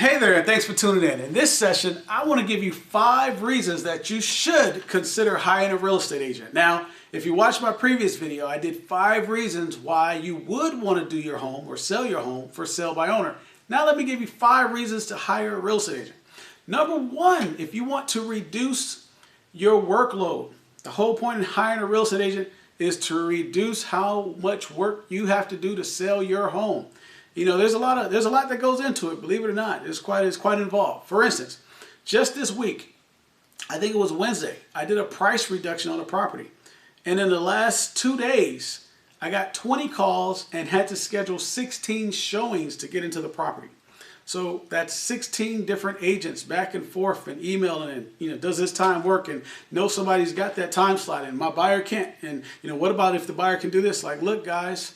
Hey there, and thanks for tuning in. In this session, I want to give you 5 reasons that you should consider hiring a real estate agent. Now, if you watched my previous video, I did 5 reasons why you would want to do your home or sell your home for sale by owner. Now let me give you 5 reasons to hire a real estate agent. Number 1, if you want to reduce your workload, the whole point in hiring a real estate agent is to reduce how much work you have to do to sell your home. You know, there's a lot that goes into it, believe it or not. It's quite involved. For instance, just this week, I think it was Wednesday, I did a price reduction on a property. And in the last 2 days, I got 20 calls and had to schedule 16 showings to get into the property. So that's 16 different agents back and forth and emailing and, does this time work? And know somebody's got that time slot and my buyer can't. And, what about if the buyer can do this? Like, look, guys,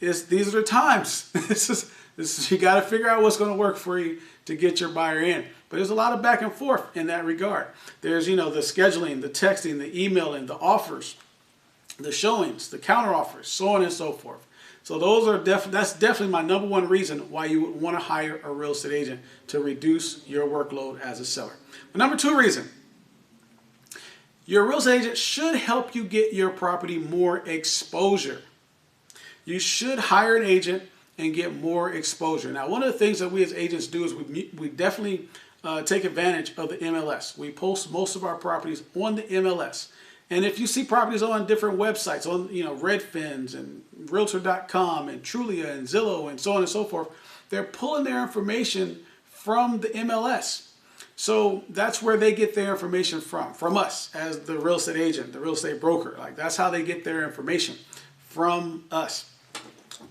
these are the times. You got to figure out what's going to work for you to get your buyer in. But there's a lot of back and forth in that regard. There's, the scheduling, the texting, the emailing, the offers, the showings, the counter offers, so on and so forth. So that's definitely my number 1 reason why you would want to hire a real estate agent, to reduce your workload as a seller. The number 2 reason, your real estate agent should help you get your property more exposure. You should hire an agent and get more exposure. Now, one of the things that we as agents do is we definitely take advantage of the MLS. We post most of our properties on the MLS. And if you see properties on different websites, on Redfins and Realtor.com and Trulia and Zillow and so on and so forth, they're pulling their information from the MLS. So that's where they get their information from us as the real estate agent, the real estate broker. Like, that's how they get their information, from us.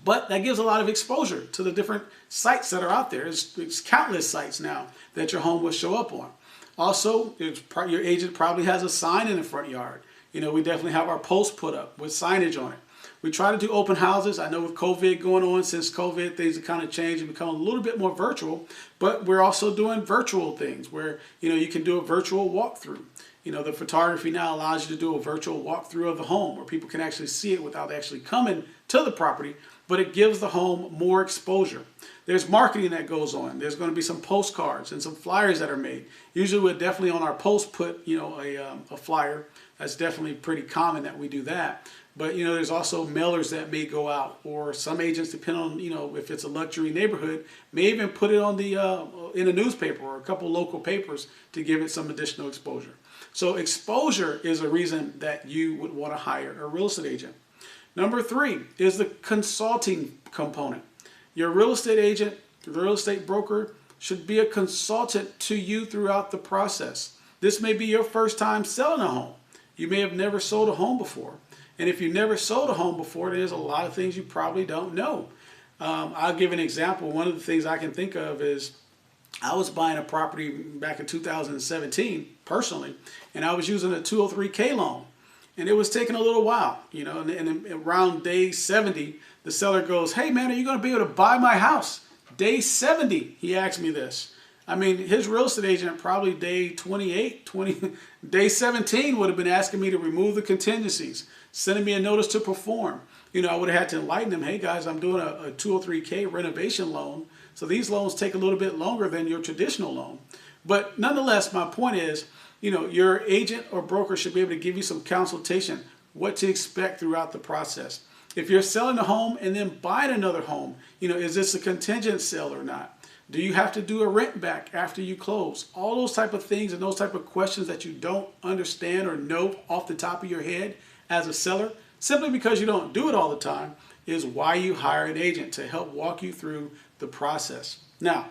But that gives a lot of exposure to the different sites that are out there. It's countless sites now that your home will show up on. Also, your agent probably has a sign in the front yard. We definitely have our posts put up with signage on it. We try to do open houses. I know with COVID going on, since COVID, things have kind of changed and become a little bit more virtual. But we're also doing virtual things where, you can do a virtual walkthrough. The photography now allows you to do a virtual walkthrough of the home where people can actually see it without actually coming to the property, but it gives the home more exposure. There's marketing that goes on. There's going to be some postcards and some flyers that are made. Usually we'll definitely on our post put, a flyer. That's definitely pretty common that we do that. But, there's also mailers that may go out, or some agents, depending on, if it's a luxury neighborhood, may even put it on the in a newspaper or a couple local papers to give it some additional exposure. So exposure is a reason that you would want to hire a real estate agent. Number 3 is the consulting component. Your real estate agent, the real estate broker, should be a consultant to you throughout the process. This may be your first time selling a home. You may have never sold a home before. And if you never sold a home before, there's a lot of things you probably don't know. I'll give an example. One of the things I can think of is I was buying a property back in 2017, personally, and I was using a 203K loan. And it was taking a little while, and around day 70, the seller goes, "Hey man, are you going to be able to buy my house?" Day 70, he asked me this. I mean, his real estate agent probably day 28, day 17 would have been asking me to remove the contingencies, sending me a notice to perform. I would have had to enlighten them, "Hey guys, I'm doing a 203K renovation loan. So these loans take a little bit longer than your traditional loan." But nonetheless, my point is, your agent or broker should be able to give you some consultation, what to expect throughout the process. If you're selling a home and then buying another home, is this a contingent sale or not? Do you have to do a rent back after you close? All those type of things and those type of questions that you don't understand or know off the top of your head as a seller, simply because you don't do it all the time, is why you hire an agent to help walk you through the process. Now,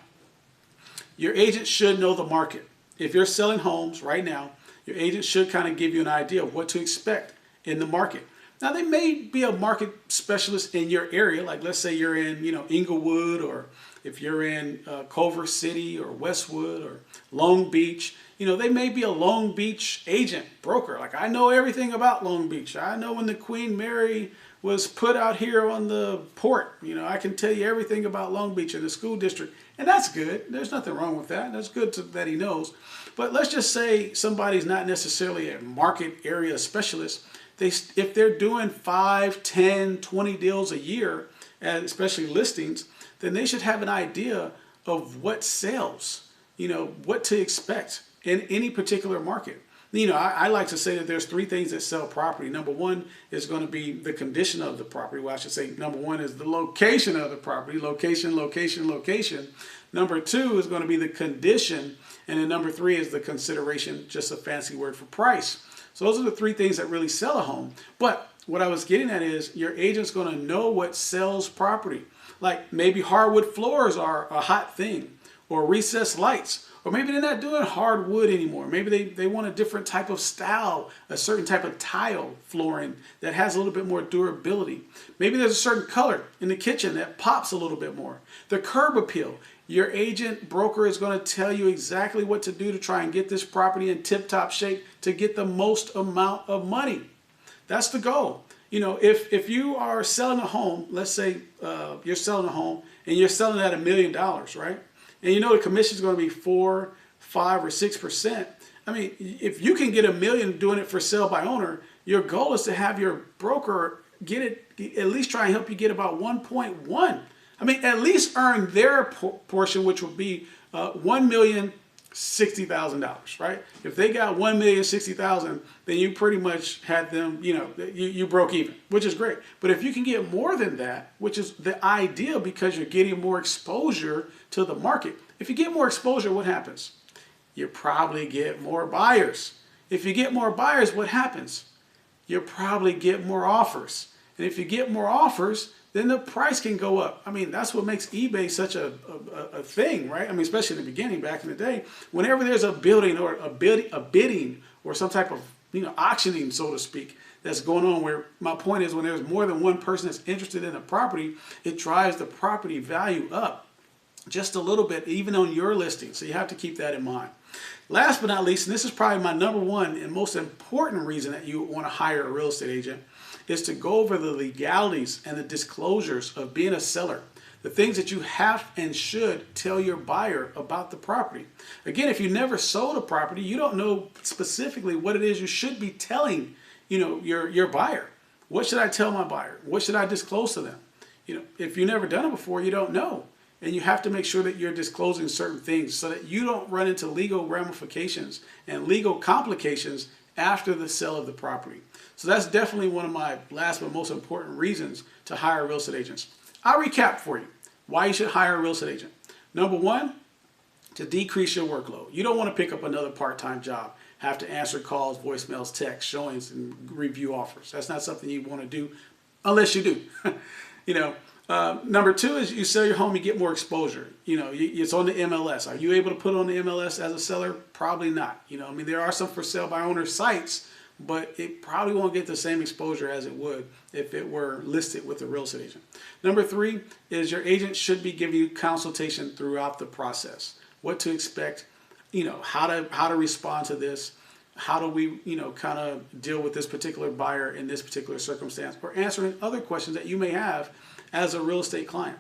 your agent should know the market. If you're selling homes right now, your agent should kind of give you an idea of what to expect in the market. Now, they may be a market specialist in your area, like let's say you're in, Inglewood, or if you're in Culver City or Westwood or Long Beach. They may be a Long Beach agent, broker. Like, I know everything about Long Beach. I know when the Queen Mary was put out here on the port. I can tell you everything about Long Beach and the school district. And that's good. There's nothing wrong with that. That's good that he knows. But let's just say somebody's not necessarily a market area specialist. If they're doing 5, 10, 20 deals a year, and especially listings, then they should have an idea of what sells, what to expect in any particular market. I like to say that there's three things that sell property. Number one is going to be the condition of the property. Well, I should say number one is the location of the property. Location, location, location. Number two is going to be the condition. And then number three is the consideration, just a fancy word for price. So those are the three things that really sell a home. But what I was getting at is your agent's going to know what sells property. Like maybe hardwood floors are a hot thing, or recessed lights. Or maybe they're not doing hardwood anymore. Maybe they want a different type of style, a certain type of tile flooring that has a little bit more durability. Maybe there's a certain color in the kitchen that pops a little bit more. The curb appeal. Your agent broker is going to tell you exactly what to do to try and get this property in tip-top shape to get the most amount of money. That's the goal. If you are selling a home, let's say you're selling a home and you're selling it at $1 million, right? And the commission is going to be 4, 5, or 6%. I mean, if you can get $1 million doing it for sale by owner, your goal is to have your broker get it, at least try and help you get about 1.1. I mean, at least earn their portion, which would be $1,060,000, right? If they got $1,060,000, then you pretty much had them, you broke even, which is great. But if you can get more than that, which is the ideal because you're getting more exposure to the market. If you get more exposure, what happens? You probably get more buyers. If you get more buyers, what happens? You probably get more offers. And if you get more offers, then the price can go up. I mean, that's what makes eBay such a thing, right? I mean, especially in the beginning, back in the day, whenever there's a building or a bidding or some type of, auctioning, so to speak, that's going on, where my point is when there's more than one person that's interested in a property, it drives the property value up just a little bit, even on your listing. So you have to keep that in mind. Last but not least, and this is probably my number one and most important reason that you want to hire a real estate agent, is to go over the legalities and the disclosures of being a seller. The things that you have and should tell your buyer about the property. Again, if you never sold a property, you don't know specifically what it is you should be telling, your buyer. What should I tell my buyer? What should I disclose to them? If you've never done it before, you don't know. And you have to make sure that you're disclosing certain things so that you don't run into legal ramifications and legal complications after the sale of the property. So that's definitely one of my last but most important reasons to hire real estate agents. I'll recap for you why you should hire a real estate agent. Number one, to decrease your workload. You don't want to pick up another part-time job, have to answer calls, voicemails, texts, showings, and review offers. That's not something you want to do unless you do. Number two is you sell your home, you get more exposure. It's on the MLS. Are you able to put it on the MLS as a seller? Probably not. There are some for sale by owner sites, but it probably won't get the same exposure as it would if it were listed with a real estate agent. Number three is your agent should be giving you consultation throughout the process. What to expect, how to respond to this. How do we, kind of deal with this particular buyer in this particular circumstance, or answering other questions that you may have as a real estate client.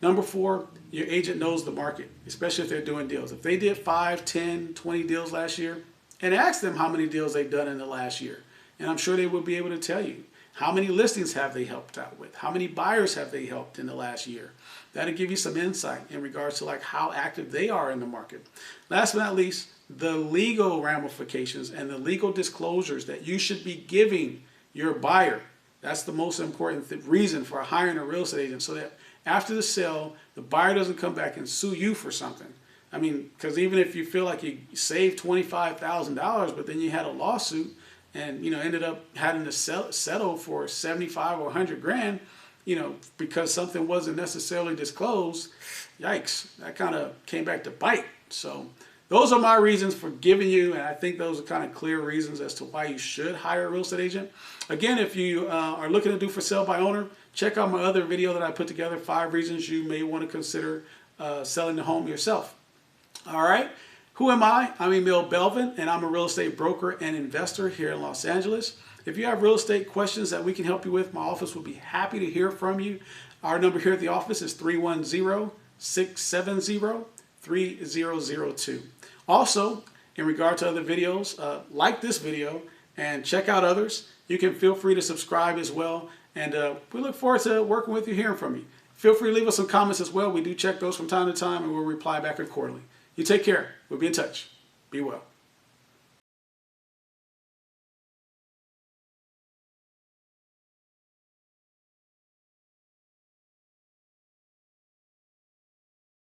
Number four, your agent knows the market, especially if they're doing deals. If they did 5, 10, 20 deals last year, and ask them how many deals they've done in the last year. And I'm sure they will be able to tell you how many listings have they helped out with, how many buyers have they helped in the last year. That'll give you some insight in regards to how active they are in the market. Last but not least, the legal ramifications and the legal disclosures that you should be giving your buyer. That's the most important reason for hiring a real estate agent, so that after the sale, the buyer doesn't come back and sue you for something. I mean, because even if you feel like you saved $25,000, but then you had a lawsuit and ended up having to settle for 75 or 100 grand, because something wasn't necessarily disclosed, yikes, that kind of came back to bite. So those are my reasons for giving you, and I think those are kind of clear reasons as to why you should hire a real estate agent. Again, if you are looking to do for sale by owner, check out my other video that I put together, 5 reasons you may want to consider selling the home yourself. All right, who am I? I'm Emil Belvin, and I'm a real estate broker and investor here in Los Angeles. If you have real estate questions that we can help you with, my office will be happy to hear from you. Our number here at the office is 310-670-3002. Also, in regard to other videos, like this video and check out others. You can feel free to subscribe as well. And we look forward to working with you, hearing from you. Feel free to leave us some comments as well. We do check those from time to time and we'll reply back accordingly. You take care. We'll be in touch. Be well.